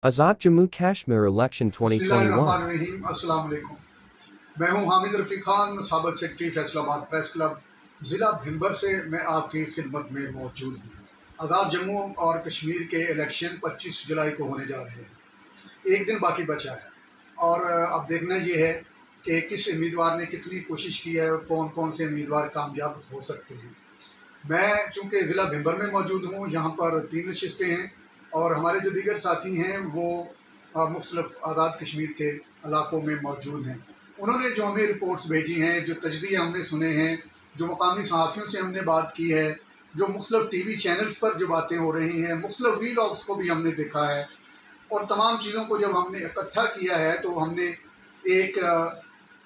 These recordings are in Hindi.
Azad Jammu Kashmir Election 2021. बिस्मिल्लाहिर्रहमानिर्रहीम। अस्सलाम वालेकुम। मैं हूं हामिद रफ़ी खान, साबिक़ सेक्रेटरी फैसलाबाद प्रेस क्लब ज़िला भिंबर से मैं आपकी खिदमत में मौजूद हूं। आज़ाद जम्मू और कश्मीर के इलेक्शन 25 जुलाई को होने जा रहे हैं। एक दिन बाकी बचा है और अब देखना ये है कि किस उम्मीदवार ने कितनी कोशिश की है और कौन कौन से उम्मीदवार कामयाब हो सकते हैं। मैं चूँकि ज़िला भिंबर में मौजूद हूँ, यहाँ पर 3 नशिस्तें हैं और हमारे जो दीगर साथी हैं वो मुख्तलिफ़ आज़ाद कश्मीर के इलाकों में मौजूद हैं। उन्होंने जो हमें रिपोर्ट्स भेजी हैं, जो तजज़िये हमने सुने हैं, जो मकामी सहाफ़ियों से हमने बात की है, जो मुख्तलिफ़ टीवी चैनल्स पर जो बातें हो रही हैं, मुख्तलिफ़ वीलॉग्स को भी हमने देखा है और तमाम चीज़ों को जब हमने इकट्ठा किया है तो हमने एक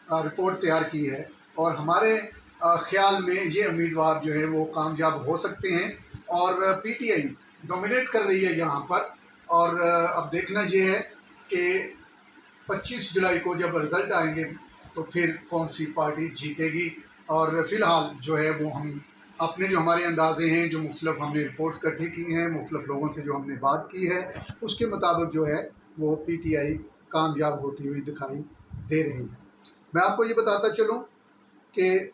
रिपोर्ट तैयार की है और हमारे ख़्याल में ये उम्मीदवार जो है वो कामयाब हो सकते हैं और पीटीआई डोमिनेट कर रही है यहाँ पर। और अब देखना ये है कि 25 जुलाई को जब रिज़ल्ट आएंगे तो फिर कौन सी पार्टी जीतेगी। और फ़िलहाल जो है वो हम अपने जो हमारे अंदाज़े हैं, जो मुख्तलिफ़ हमने रिपोर्ट्स इकट्ठी की हैं, मुख्तलिफ़ लोगों से जो हमने बात की है, उसके मुताबिक जो है वो पीटीआई कामयाब होती हुई दिखाई दे रही है। मैं आपको ये बताता चलूँ कि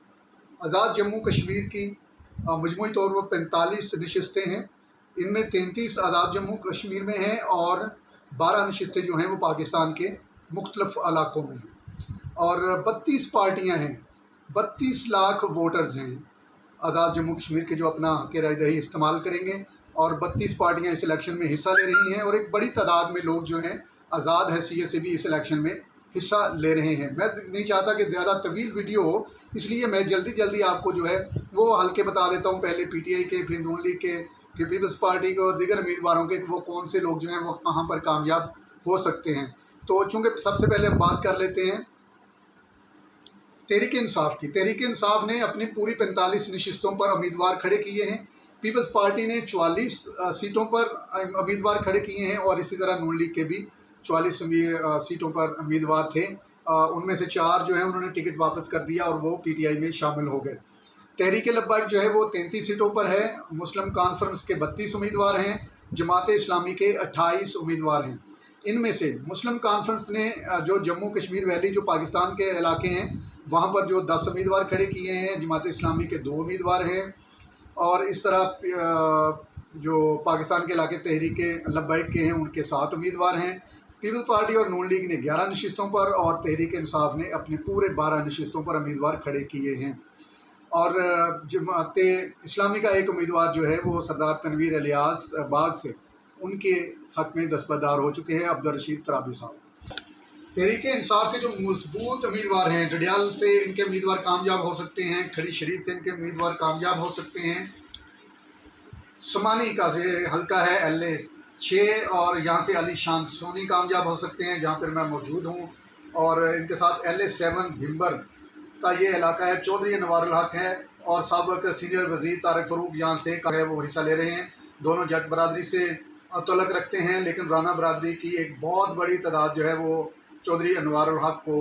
आज़ाद जम्मू कश्मीर की मजमूई तौर पर 45 नशिस्तें हैं। इनमें 33 आज़ाद जम्मू कश्मीर में हैं और 12 नशिस्तें जो हैं वो पाकिस्तान के मुख्तलिफ़ इलाकों में हैं और 32 पार्टियाँ हैं, 32 लाख वोटर्स हैं आज़ाद जम्मू कश्मीर के जो अपना हक़ राय दही इस्तेमाल करेंगे और 32 पार्टियाँ इस इलेक्शन में हिस्सा ले रही हैं और एक बड़ी तादाद में लोग जो हैं आज़ाद हैसियत से भी इस इलेक्शन में हिस्सा ले रहे हैं। मैं नहीं चाहता कि ज़्यादा तवील वीडियो हो, इसलिए मैं जल्दी आपको जो है वो हल्के बता देता हूँ, पहले पीटीआई के, फिर नून लीग के, फिर पीपल्स पार्टी के और दीगर उम्मीदवारों के, वो कौन से लोग जो हैं वो कहाँ पर कामयाब हो सकते हैं। तो चूँकि सबसे पहले हम बात कर लेते हैं तहरीक इंसाफ की। तहरीक इंसाफ ने अपनी पूरी 45 नशिस्तों पर उम्मीदवार खड़े किए हैं। पीपल्स पार्टी ने 44 सीटों पर उम्मीदवार खड़े किए हैं और इसी तरह नून लीग के भी 44 सीटों पर उम्मीदवार थे। उनमें से 4 जो है उन्होंने टिकट वापस कर दिया और वो पीटीआई में शामिल हो गए। तहरीक लब्बाइक जो है वो 33 सीटों पर है। मुस्लिम कॉन्फ्रेंस के 32 उम्मीदवार हैं। जमात इस्लामी के 28 उम्मीदवार हैं। इनमें से मुस्लिम कॉन्फ्रेंस ने जो जम्मू कश्मीर वैली जो पाकिस्तान के इलाके हैं वहाँ पर जो 10 उम्मीदवार खड़े किए हैं। जमात इस्लामी के 2 उम्मीदवार हैं और इस तरह जो पाकिस्तान के इलाके तहरीक लब्बाइक के हैं उनके 7 उम्मीदवार हैं। पीपल्स पार्टी और नून लीग ने 11 नशिस्तों पर और तहरीक इंसाफ ने अपने पूरे 12 नशिस्तों पर उम्मीदवार खड़े किए हैं। और जमात इस्लामी का एक उम्मीदवार जो है वो सरदार तनवीर इलियास बाग से उनके हक़ में दस्तबरदार हो चुके हैं, अब्दुल रशीद तराबी साहब। तहरीक इंसाफ के जो मजबूत उम्मीदवार हैं, डडियाल से इनके उम्मीदवार कामयाब हो सकते हैं, खड़ी शरीफ से इनके उम्मीदवार कामयाब हो सकते हैं, समानी का से हल्का है LA 6 और यहाँ से अली शान सोनी कामयाब हो सकते हैं जहाँ पर मैं मौजूद हूँ। और इनके साथ LA 7 भिंबर का ये इलाका है, चौधरी अनवारुल हक है और साबिक़ सीनियर वज़ीर तारिक फ़रूक यहाँ से है वो हिस्सा ले रहे हैं। दोनों जट बरादरी से तल्लुक़ रखते हैं, लेकिन राना बरादरी की एक बहुत बड़ी तादाद जो है वो चौधरी अनवारुल हक को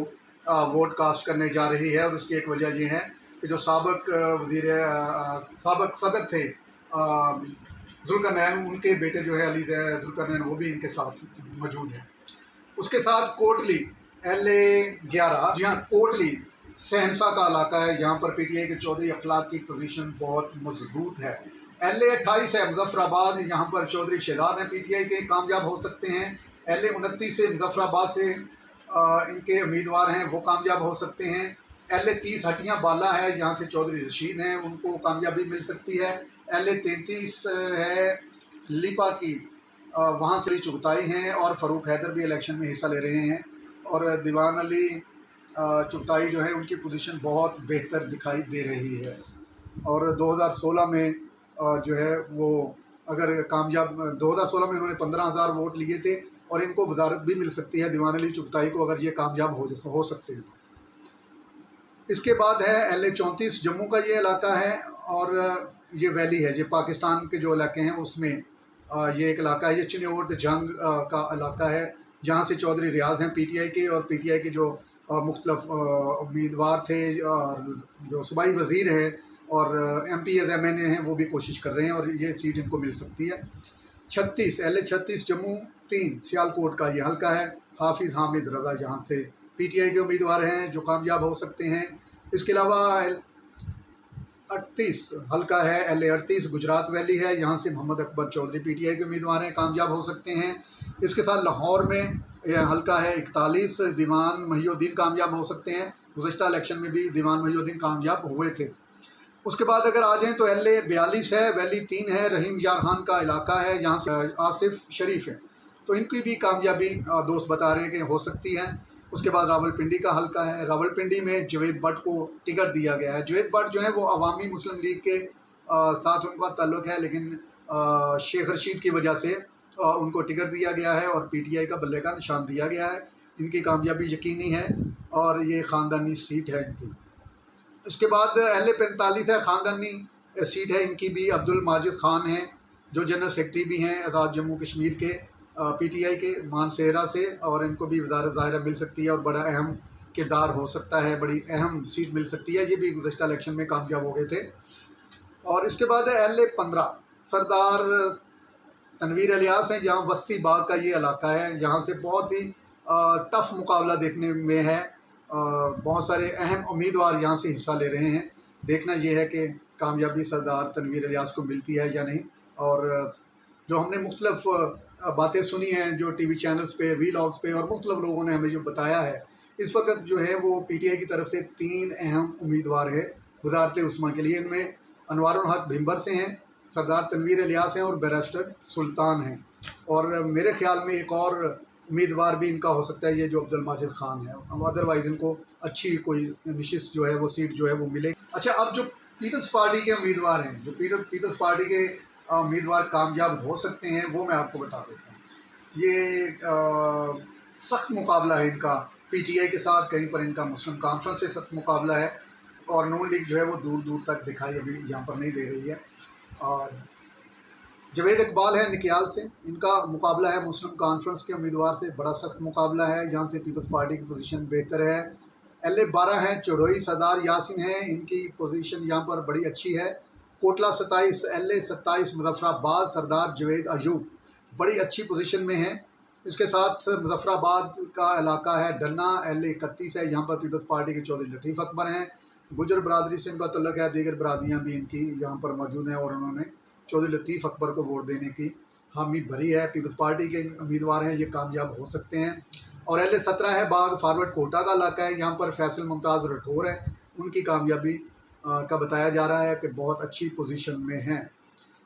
वोट कास्ट करने जा रही है और उसकी एक वजह ये है कि जो साबिक़ सदर थे ज़ुल्क़रनैन, उनके बेटे जो है अली ज़ुल्क़रनैन, वो भी इनके साथ मौजूद हैं। उसके साथ कोटली LA 11, जी हाँ, कोटली सहनसा का इलाका है, यहाँ पर पीटीआई के चौधरी अखलाक की पोजीशन बहुत मजबूत है। LA 28 है मुजफ्फराबाद, यहाँ पर चौधरी शहजाद हैं पीटीआई के, कामयाब हो सकते हैं। LA 29 से मुजफ्फराबाद से इनके उम्मीदवार हैं, वो कामयाब हो सकते हैं। LA 30 हटियाँ बाला है, यहाँ से चौधरी रशीद हैं, उनको कामयाबी मिल सकती है। LA 33 है लिपा की, वहाँ से चुगताई हैं और फ़ारूक हैदर भी इलेक्शन में हिस्सा ले रहे हैं और दीवान अली चुगताई जो है उनकी पोजीशन बहुत बेहतर दिखाई दे रही है। और 2016 में जो है वो अगर कामयाब 2016 में उन्होंने 15,000 वोट लिए थे और इनको वज़ारत भी मिल सकती है दीवान अली चुगताई को, अगर ये कामयाब हो सकते हैं। इसके बाद है LA 34 जम्मू का ये इलाका है और ये वैली है, ये पाकिस्तान के जो इलाके हैं उसमें ये एक इलाका है। ये चिन्योट जंग का इलाका है, जहाँ से चौधरी रियाज हैं पीटीआई के और पीटीआई के जो मुख्तलिफ उम्मीदवार थे और जो सूबाई वज़ीर हैं और MPs MNA हैं वो भी कोशिश कर रहे हैं और ये सीट इनको मिल सकती है। 36 LA 36 जम्मू 3 सियालकोट का ये हल्का है। हाफिज़ हामिद रज़ा जहाँ से PTI के उम्मीदवार हैं जो कामयाब हो सकते हैं। इसके अलावा 38 हल्का है LA 38 गुजरात वैली है, यहाँ से मोहम्मद अकबर चौधरी PTI के उम्मीदवार हैं, कामयाब हो सकते हैं। इसके साथ लाहौर में यह हल्का है 41 दीवान महिउद्दीन कामयाब हो सकते हैं। गुज़श्ता इलेक्शन में भी दीवान महिउद्दीन कामयाब हुए थे। उसके बाद अगर आ जाएँ तो LA 42 है, वैली 3 है, रहीम यार खान का इलाका है, यहाँ से आसिफ शरीफ है, तो इनकी भी कामयाबी दोस्त बता रहे हैं कि हो सकती है। उसके बाद रावलपिंडी का हल्का है, रावलपिंडी में जावेद भट्ट को टिकट दिया गया है। जावेद भट्ट जो है वो अवामी मुस्लिम लीग के साथ उनका ताल्लुक़ है, लेकिन शेख रशीद की वजह से उनको टिकट दिया गया है और PTI का बल्ले का निशान दिया गया है। इनकी कामयाबी यकीनी है और ये ख़ानदानी सीट है इनकी। इसके बाद LA 45 है, ख़ानदानी सीट है इनकी भी। अब्दुल माजिद ख़ान हैं जो जनरल सेक्रेटरी भी हैं आज़ाद जम्मू कश्मीर के PTI के मानसेरा से, और इनको भी वज़ारत ज़ाहिरा मिल सकती है और बड़ा अहम किरदार हो सकता है, बड़ी अहम सीट मिल सकती है। ये भी गुज़श्ता इलेक्शन में कामयाब हो गए थे। और इसके बाद है LA 15 सरदार तनवीर इलियास हैं, जहाँ वस्ती बाग का ये इलाका है, यहाँ से बहुत ही टफ़ मुकाबला देखने में है। बहुत सारे अहम उम्मीदवार यहाँ से हिस्सा ले रहे हैं। देखना ये है कि कामयाबी सरदार तनवीर इलियास को मिलती है या नहीं। और जो हमने मुख्तलिफ बातें सुनी हैं जो TV चैनल्स पे, वीलॉग्स पे और मुख्तलिफ लोगों ने हमें जो बताया है, इस वक्त जो है वो PTI की तरफ से 3 अहम उम्मीदवार है वज़ारत उस्मा के लिए। इनमें अनवारुल हक भिंबर से हैं, सरदार तनवीर इलियास हैं और बैरिस्टर सुल्तान हैं। और मेरे ख़्याल में एक और उम्मीदवार भी इनका हो सकता है, ये जो अब्दुल माजिद ख़ान है। अदरवाइज़ इनको अच्छी कोई निशिस्त जो है वो सीट जो है वो मिले। अच्छा, अब जो पीपल्स पार्टी के उम्मीदवार हैं, जो पीपल्स पार्टी के उम्मीदवार कामयाब हो सकते हैं, वो मैं आपको बता देता हूँ। ये सख्त मुकाबला है इनका PTI के साथ, कहीं पर इनका मुस्लिम कॉन्फ्रेंस से सख्त मुकाबला है और नून लीग जो है वो दूर दूर तक दिखाई अभी यहाँ पर नहीं दे रही है। और जावेद इकबाल है निकियाल से, इनका मुकाबला है मुस्लिम कॉन्फ्रेंस के उम्मीदवार से, बड़ा सख्त मुकाबला है। यहाँ से पीपल्स पार्टी की पोजीशन बेहतर है। LA 12 है चढ़ोई सरदार यासिन है, इनकी पोजीशन यहाँ पर बड़ी अच्छी है। कोटला 27 LA 27 मुजफ्फराबाद सरदार जावेद अयूब बड़ी अच्छी पोजीशन में है। इसके साथ मुजफ्फराबाद का इलाका है डन्ना, LA 31 है, यहाँ पर पीपल्स पार्टी के चौधरी लतीफ़ अकबर हैं। गुजर बरादरी से इनका तल्लुक़ है, दीगर बरादरियाँ भी इनकी यहाँ पर मौजूद हैं और उन्होंने चौधरी लतीफ़ अकबर को वोट देने की हामी भरी है। पीपल्स पार्टी के उम्मीदवार हैं, ये कामयाब हो सकते हैं। और LA 17 है बाग फारवर्ड कोटा का इलाका है, यहाँ पर फैसल मुमताज़ राठौर हैं, उनकी कामयाबी का बताया जा रहा है कि बहुत अच्छी पोजीशन में हैं।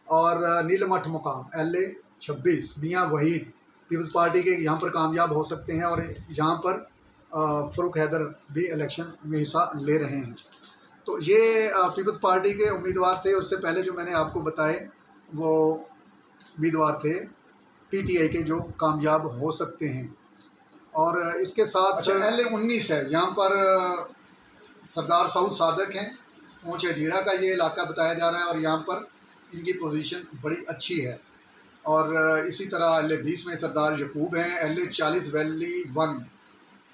और नीलमठ मुकाम LA 26 मियाँ वहीद पीपल्स पार्टी के यहाँ पर कामयाब हो सकते हैं और यहाँ पर फ़ारूक हैदर भी इलेक्शन में हिस्सा ले रहे हैं। तो ये पीपल्स पार्टी के उम्मीदवार थे। उससे पहले जो मैंने आपको बताए वो उम्मीदवार थे PTI के जो कामयाब हो सकते हैं। और इसके साथ LA 19 है, यहाँ पर सरदार सऊद सादक हैं, ऊँचे जीरा का ये इलाका बताया जा रहा है और यहाँ पर इनकी पोजीशन बड़ी अच्छी है। और इसी तरह LA 20 में सरदार यकूब हैं। LA 40 वैली 1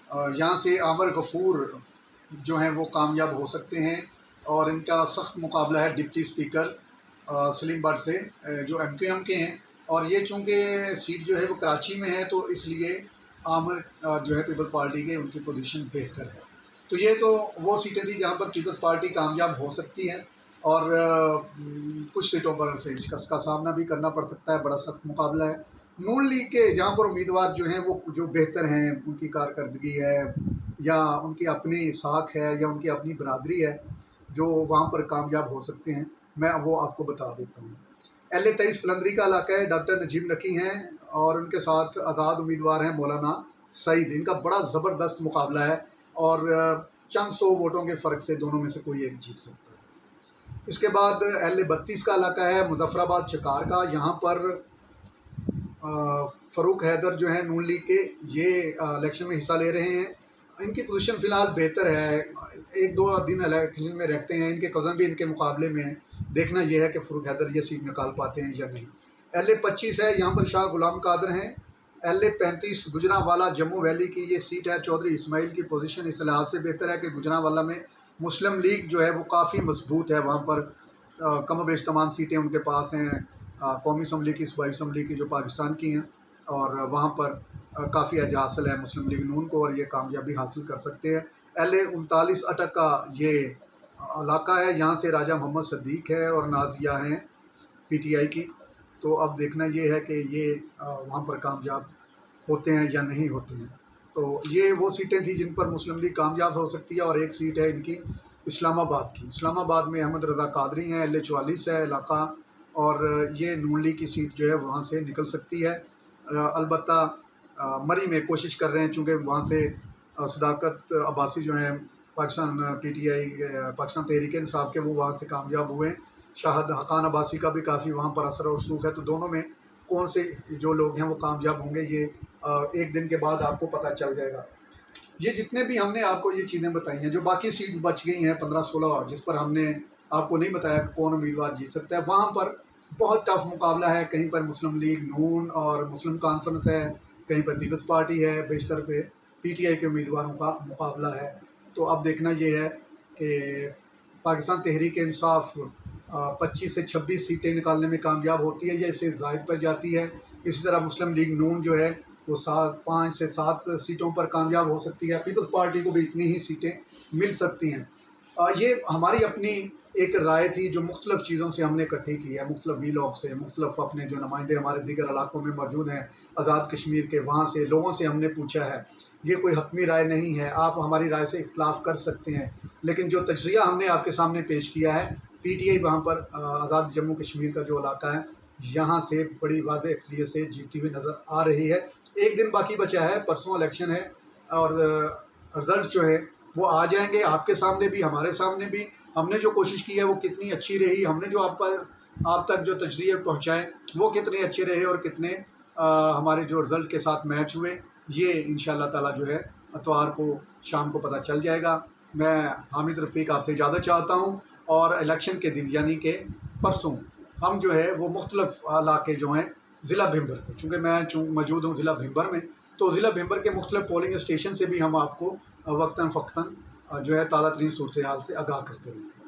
यहाँ से आमर गफूर जो हैं वो कामयाब हो सकते हैं और इनका सख्त मुकाबला है डिप्टी स्पीकर सलीम भट्ट से जो MQM के हैं। और ये चूँकि सीट जो है वो कराची में है तो इसलिए आमर जो है पीपल्स पार्टी के उनकी पोजीशन बेहतर है। तो ये तो वो सीटें थी जहाँ पर पीपल्स पार्टी कामयाब हो सकती है और कुछ सीटों पर से शिकस्त का सामना भी करना पड़ सकता है, बड़ा सख्त मुकाबला है। नून लीग के जहाँ पर उम्मीदवार जो हैं वो जो बेहतर हैं, उनकी कारकर्दगी है या उनकी अपनी साख है या उनकी अपनी बरादरी है, जो वहाँ पर कामयाब हो सकते हैं, मैं वो आपको बता देता हूँ। LA 23 पलंदरी का इलाका है, डॉक्टर नजीब नकी हैं और उनके साथ आज़ाद उम्मीदवार हैं मौलाना सईद। इनका बड़ा ज़बरदस्त मुकाबला है और चंद 100 वोटों के फ़र्क से दोनों में से कोई एक जीत सकता है। इसके बाद LA 32 का इलाका है मुजफ्फराबाद चकार का, यहाँ पर फ़ारूक हैदर जो है नून लीग के ये इलेक्शन में हिस्सा ले रहे हैं। इनकी पोजीशन फ़िलहाल बेहतर है, 1-2 दिन इलेक्शन में रहते हैं, इनके कज़न भी इनके मुकाबले में हैं। देखना यह है कि फ़ारूक हैदर ये सीट निकाल पाते हैं या नहीं। LA 25 है, यहाँ पर शाह गुलाम कादर हैं। LA 35 गुजरांवाला जम्मू वैली की ये सीट है, चौधरी इस्माइल की पोजीशन इस लिहाज से बेहतर है कि गुजरांवाला में मुस्लिम लीग जो है वो काफ़ी मजबूत है, वहाँ पर कम बेश तमाम सीटें उनके पास हैं। कौमी असम्बली की, सूबाई असम्बली की जो पाकिस्तान की हैं, और वहाँ पर काफ़ी अज हासिल है मुस्लिम लीग नून को और ये कामयाबी हासिल कर सकते हैं। LA 39 अटक का ये इलाका है, यहाँ से राजा मोहम्मद सदीक है और नाजिया हैं PTI की। तो अब देखना ये है कि ये वहाँ पर कामयाब होते हैं या नहीं होते हैं। तो ये वो सीटें थी जिन पर मुस्लिम लीग कामयाब हो सकती है, और एक सीट है इनकी इस्लामाबाद की। इस्लामाबाद में अहमद रज़ा कादरी हैं, LA 44 है इलाका, और ये नून लीग की सीट जो है वहाँ से निकल सकती है। अलबत्ता मरी में कोशिश कर रहे हैं, चूँकि वहाँ से सदाकत अब्बासी जो हैं पाकिस्तान PTI पाकिस्तान तहरीक-ए-इंसाफ के, वो वहाँ से कामयाब हुए हैं। शाहिद हक़ान अब्बासी का भी काफ़ी वहाँ पर असर और रसूख है। तो दोनों में कौन से जो लोग हैं वो कामयाब होंगे, ये एक दिन के बाद आपको पता चल जाएगा। ये जितने भी हमने आपको ये चीज़ें बताई हैं, जो बाकी सीट्स बच गई हैं 15-16, जिस पर हमने आपको नहीं बताया कि कौन उम्मीदवार जीत सकता है, वहाँ पर बहुत टफ मुकाबला है। कहीं पर मुस्लिम लीग नून और मुस्लिम कॉन्फ्रेंस है, कहीं पर पीपल्स पार्टी है, बेशतर पे PTI के उम्मीदवारों का मुकाबला है। तो अब देखना ये है कि पाकिस्तान तहरीक-ए-इंसाफ 25 से 26 सीटें निकालने में कामयाब होती है या इससे ज़ायद पर जाती है। इसी तरह मुस्लिम लीग नून जो है वो 5 से 7 सीटों पर कामयाब हो सकती है। पीपल्स पार्टी को भी इतनी ही सीटें मिल सकती हैं। ये हमारी अपनी एक राय थी जो मुख्तलिफ़ चीज़ों से हमने इकट्ठी की है, मुख्तलिफ़ वीलॉग से, मुख्तलिफ़ अपने जो नुमाइंदे हमारे दीगर इलाकों में मौजूद हैं, आज़ाद कश्मीर के, वहाँ से लोगों से हमने पूछा है। ये कोई हतमी राय नहीं है, आप हमारी राय से इख्तिलाफ़ कर सकते हैं, लेकिन जो तजज़िया हमने आपके सामने पेश किया है, PTI वहाँ पर आज़ाद जम्मू कश्मीर का जो इलाका है, यहाँ से बड़ी वाज़ेह अक्सरियत से जीती हुई नज़र आ रही है। एक दिन बाकी बचा है, परसों इलेक्शन है, और रिज़ल्ट जो है वो आ जाएंगे आपके सामने भी, हमारे सामने भी। हमने जो कोशिश की है वो कितनी अच्छी रही, हमने जो आप तक जो तजज़िये पहुँचाए वो कितने अच्छे रहे, और कितने हमारे जो रिज़ल्ट के साथ मैच हुए, ये इंशाअल्लाह ताला जो है इतवार को शाम को पता चल जाएगा। मैं हामिद रफ़ीक आपसे इजाज़त चाहता हूँ, और इलेक्शन के दिन यानी कि परसों हम जो है वो मुख्तलिफ़ इलाके जो हैं ज़िला भिंबर के, चूँकि मैं मौजूद हूँ ज़िला भिंबर में, तो ज़िला भिंबर के मुख्तलिफ़ पोलिंग स्टेशन से भी हम आपको वक्तन फ़क्तन जो है ताज़ा तरीन सूरत हाल से आगाह करते रहेंगे।